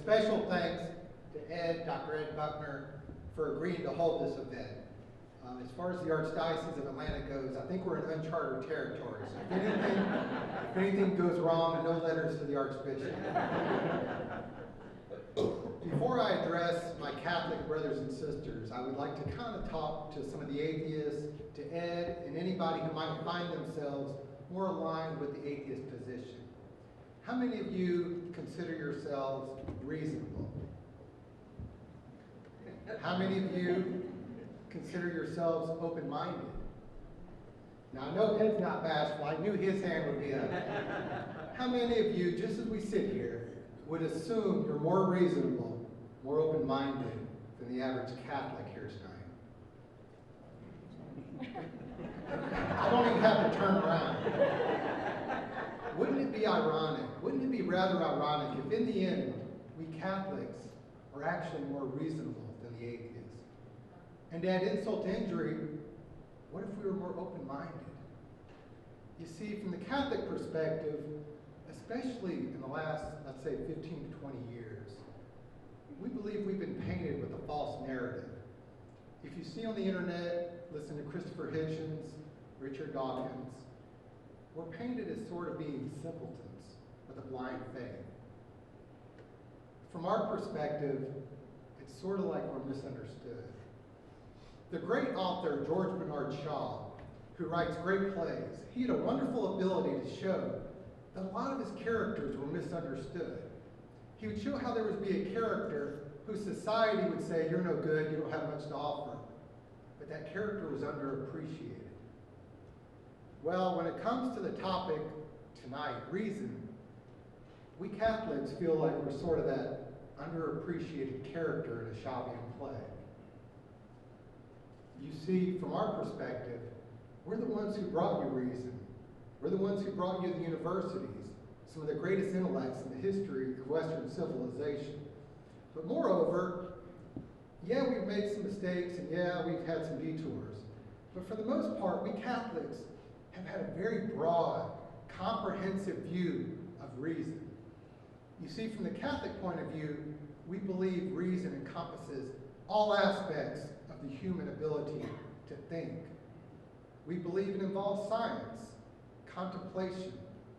special thanks to Dr. Ed Buckner, for agreeing to hold this event. As far as the Archdiocese of Atlanta goes, I think we're in uncharted territory. So if anything goes wrong, no letters to the Archbishop. Before I address my Catholic brothers and sisters, I would like to kind of talk to some of the atheists, to Ed, and anybody who might find themselves more aligned with the atheist position. How many of you consider yourselves reasonable? How many of you consider yourselves open-minded? Now, I know Ed's not bashful. I knew his hand would be up. How many of you, just as we sit here, would assume you're more reasonable, more open-minded than the average Catholic here tonight? I don't even have to turn around. Wouldn't it be ironic? Wouldn't it be rather ironic if in the end, we Catholics are actually more reasonable than the atheists? And to add insult to injury, what if we were more open-minded? You see, from the Catholic perspective, especially in the last, let's say, 15 to 20 years, we believe we've been painted with a false narrative. If you see on the internet, listen to Christopher Hitchens, Richard Dawkins, we're painted as sort of being simpletons with a blind faith. From our perspective, it's sort of like we're misunderstood. The great author George Bernard Shaw, who writes great plays, he had a wonderful ability to show that a lot of his characters were misunderstood. He would show how there would be a character whose society would say, you're no good, you don't have much to offer. But that character was underappreciated. Well, when it comes to the topic tonight, reason, we Catholics feel like we're sort of that underappreciated character in a Shavian play. You see, from our perspective, we're the ones who brought you reason. We're the ones who brought you the universities, some of the greatest intellects in the history of Western civilization. But moreover, yeah, we've made some mistakes, and yeah, we've had some detours. But for the most part, we Catholics have had a very broad, comprehensive view of reason. You see, from the Catholic point of view, we believe reason encompasses all aspects of the human ability to think. We believe it involves science, contemplation,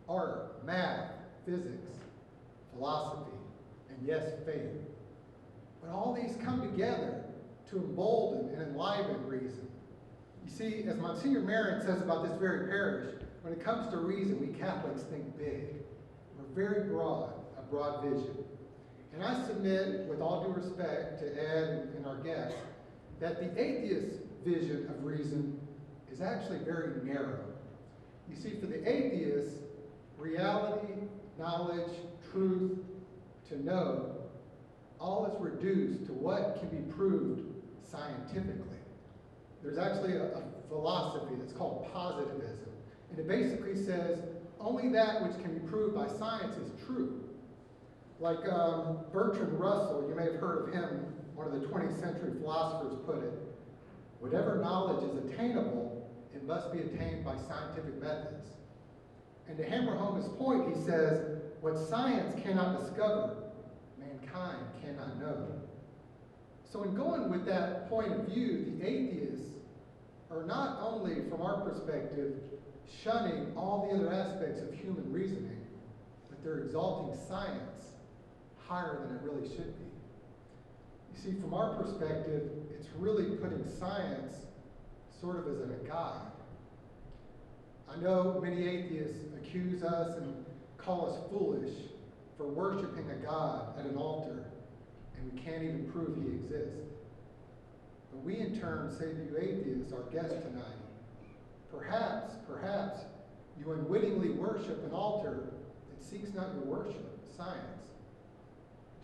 art, math, physics, philosophy, and yes, faith. But all these come together to embolden and enliven reason. You see, as Monsignor Marin says about this very parish, when it comes to reason, we Catholics think big. We're very broad, a broad vision. And I submit, with all due respect to Ed and our guests, that the atheist vision of reason is actually very narrow. You see, for the atheist, reality, knowledge, truth, to know, all is reduced to what can be proved scientifically. There's actually a philosophy that's called positivism, and it basically says only that which can be proved by science is true. Like Bertrand Russell, you may have heard of him, one of the 20th century philosophers, put it, whatever knowledge is attainable, it must be attained by scientific methods. And to hammer home his point, he says, what science cannot discover, mankind cannot know. So in going with that point of view, the atheists are not only, from our perspective, shunning all the other aspects of human reasoning, but they're exalting science higher than it really should be. You see, from our perspective, it's really putting science sort of as a guide. I know many atheists accuse us and call us foolish for worshiping a God at an altar, and we can't even prove he exists. But we in turn say to you atheists, our guests tonight, perhaps you unwittingly worship an altar that seeks not your worship, science.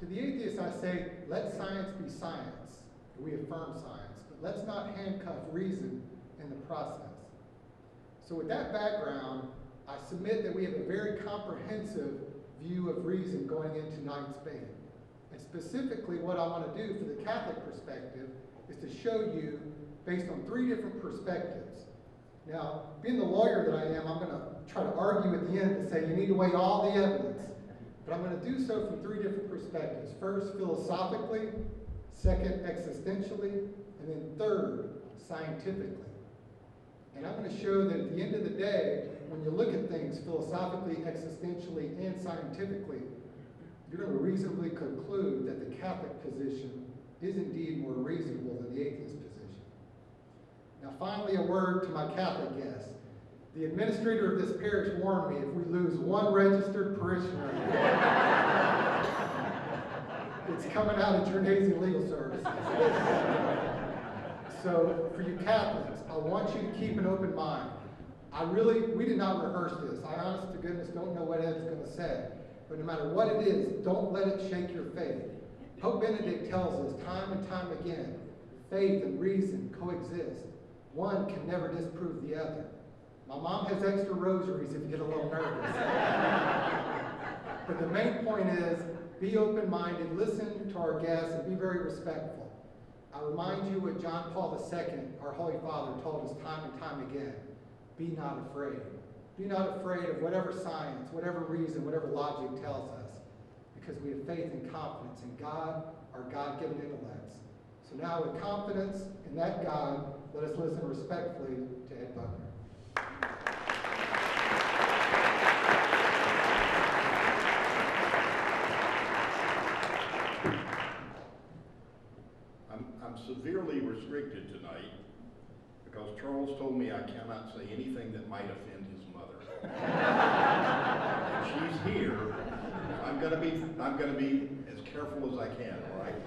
To the atheists I say, let science be science. We affirm science, but let's not handcuff reason in the process. So with that background, I submit that we have a very comprehensive view of reason going into tonight's debate. And specifically what I want to do for the Catholic perspective is to show you based on 3 different perspectives. Now, being the lawyer that I am, I'm going to try to argue at the end to say you need to weigh all the evidence. But I'm going to do so from three different perspectives. First, philosophically, second, existentially, and then third, scientifically. And I'm going to show that at the end of the day, when you look at things philosophically, existentially, and scientifically, you're going to reasonably conclude that the Catholic position is indeed more reasonable than the atheist position. Now finally, a word to my Catholic guests. The administrator of this parish warned me if we lose one registered parishioner, it's coming out at your Nazi legal services. So for you Catholics, I want you to keep an open mind. We did not rehearse this. I honest to goodness don't know what Ed's going to say. But no matter what it is, don't let it shake your faith. Pope Benedict tells us time and time again, faith and reason coexist. One can never disprove the other. My mom has extra rosaries if you get a little nervous. But the main point is, be open-minded, listen to our guests, and be very respectful. I remind you what John Paul II, our Holy Father, told us time and time again. Be not afraid. Be not afraid of whatever science, whatever reason, whatever logic tells us, because we have faith and confidence in God, our God-given intellects. So now with confidence in that God, let us listen respectfully to Ed Buckner. I'm severely restricted tonight because Charles told me I cannot say anything that might offend his mother. She's here. I'm gonna be as careful as I can, all right?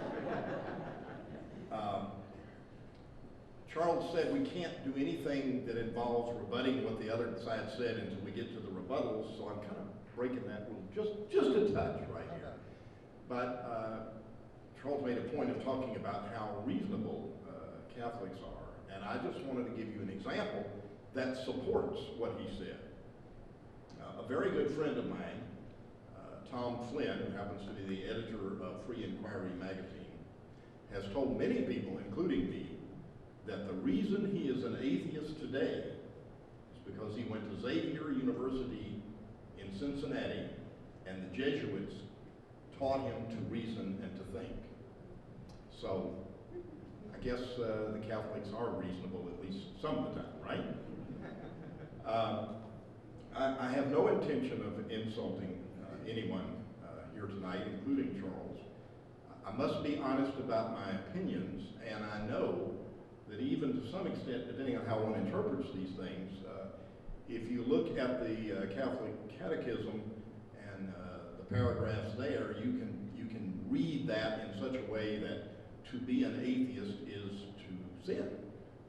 Charles said we can't do anything that involves rebutting what the other side said until we get to the rebuttals, so I'm kind of breaking that rule just a touch right here. But Charles made a point of talking about how reasonable Catholics are, and I just wanted to give you an example that supports what he said. A very good friend of mine, Tom Flynn, who happens to be the editor of Free Inquiry magazine, has told many people, including me, that the reason he is an atheist today is because he went to Xavier University in Cincinnati and the Jesuits taught him to reason and to think. So I guess the Catholics are reasonable at least some of the time, right? I have no intention of insulting anyone here tonight, including Charles. I must be honest about my opinions, and I know that even to some extent, depending on how one interprets these things, if you look at the Catholic Catechism and the paragraphs there, you can read that in such a way that to be an atheist is to sin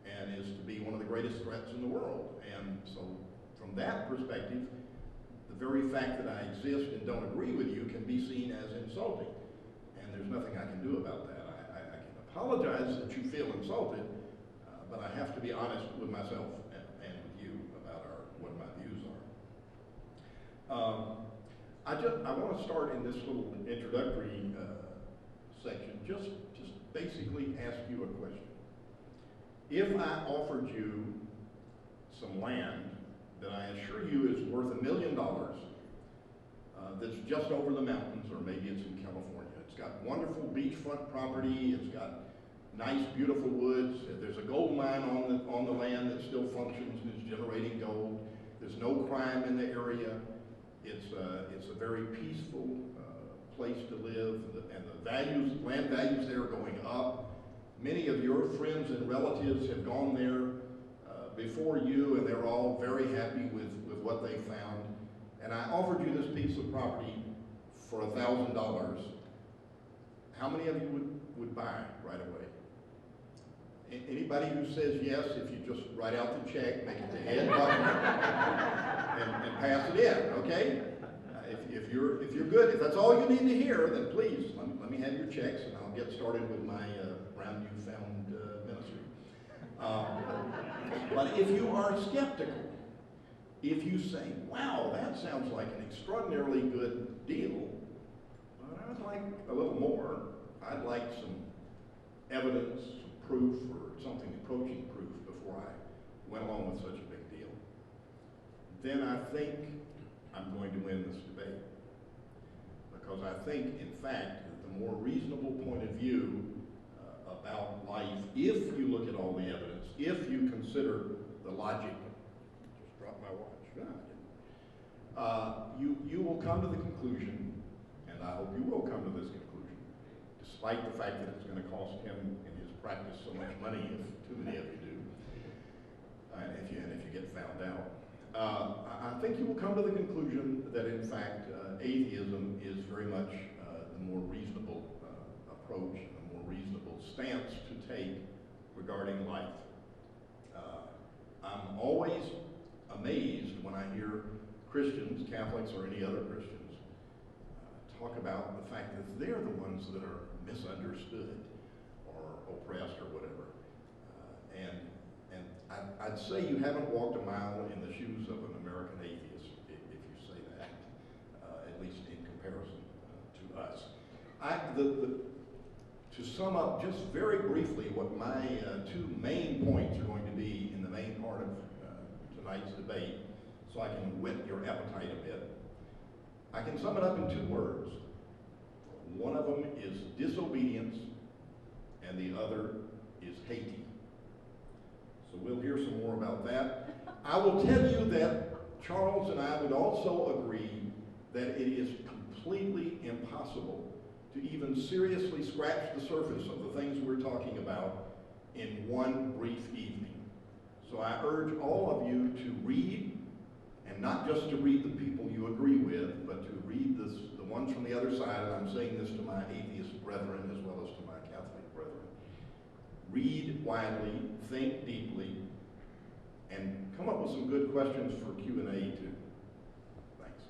and is to be one of the greatest threats in the world. And so from that perspective, the very fact that I exist and don't agree with you can be seen as insulting. And there's nothing I can do about that. I can apologize that you feel insulted, but I have to be honest with myself and with you about what my views are. I want to start in this little introductory section, just basically ask you a question. If I offered you some land that I assure you is worth $1 million, that's just over the mountains, or maybe it's in California. It's got wonderful beachfront property, it's got nice, beautiful woods, there's a gold mine on the land that still functions and is generating gold. There's no crime in the area. It's a very peaceful place to live, and the land values there are going up. Many of your friends and relatives have gone there before you, and they're all very happy with what they found. And I offered you this piece of property for $1,000. How many of you would buy right away? Anybody who says yes, if you just write out the check, make it the Ed Buckner, and pass it in, okay? If you're good, if that's all you need to hear, then please let me have your checks, and I'll get started with my brand new found ministry. But if you are skeptical, if you say, wow, that sounds like an extraordinarily good deal, but I'd like a little more, I'd like some evidence, some proof, or something approaching proof before I went along with such a big deal, then I think I'm going to win this debate. because I think, in fact, that the more reasonable point of view about life, if you look at all the evidence, if you consider the logic, just dropped my watch, you will come to the conclusion, and I hope you will come to this conclusion, despite the fact that it's going to cost him in his practice so much money, if too many of you do, and if you get found out. I think you will come to the conclusion that, in fact, atheism is very much the more reasonable approach, the more reasonable stance to take regarding life. I'm always amazed when I hear Christians, Catholics, or any other Christians talk about the fact that they're the ones that are misunderstood or oppressed or whatever. And I'd say you haven't walked a mile in the shoes of an American atheist if you say that, at least in comparison to us. To sum up just very briefly what my two main points are going to be in the main part of tonight's debate, so I can whet your appetite a bit, I can sum it up in 2 words. One of them is disobedience, and the other is hating. So we'll hear some more about that. I will tell you that Charles and I would also agree that it is completely impossible to even seriously scratch the surface of the things we're talking about in one brief evening. So I urge all of you to read, and not just to read the people you agree with, but to read the ones from the other side, and I'm saying this to my atheist brethren as well as to my Catholic brethren. Read widely, think deeply, and come up with some good questions for Q&A too. Thanks.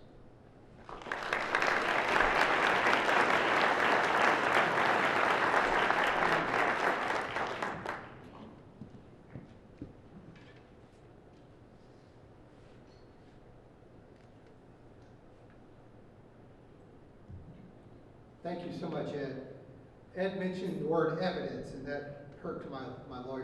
Thank you so much, Ed. Ed mentioned the word evidence, and that hurt to my lawyer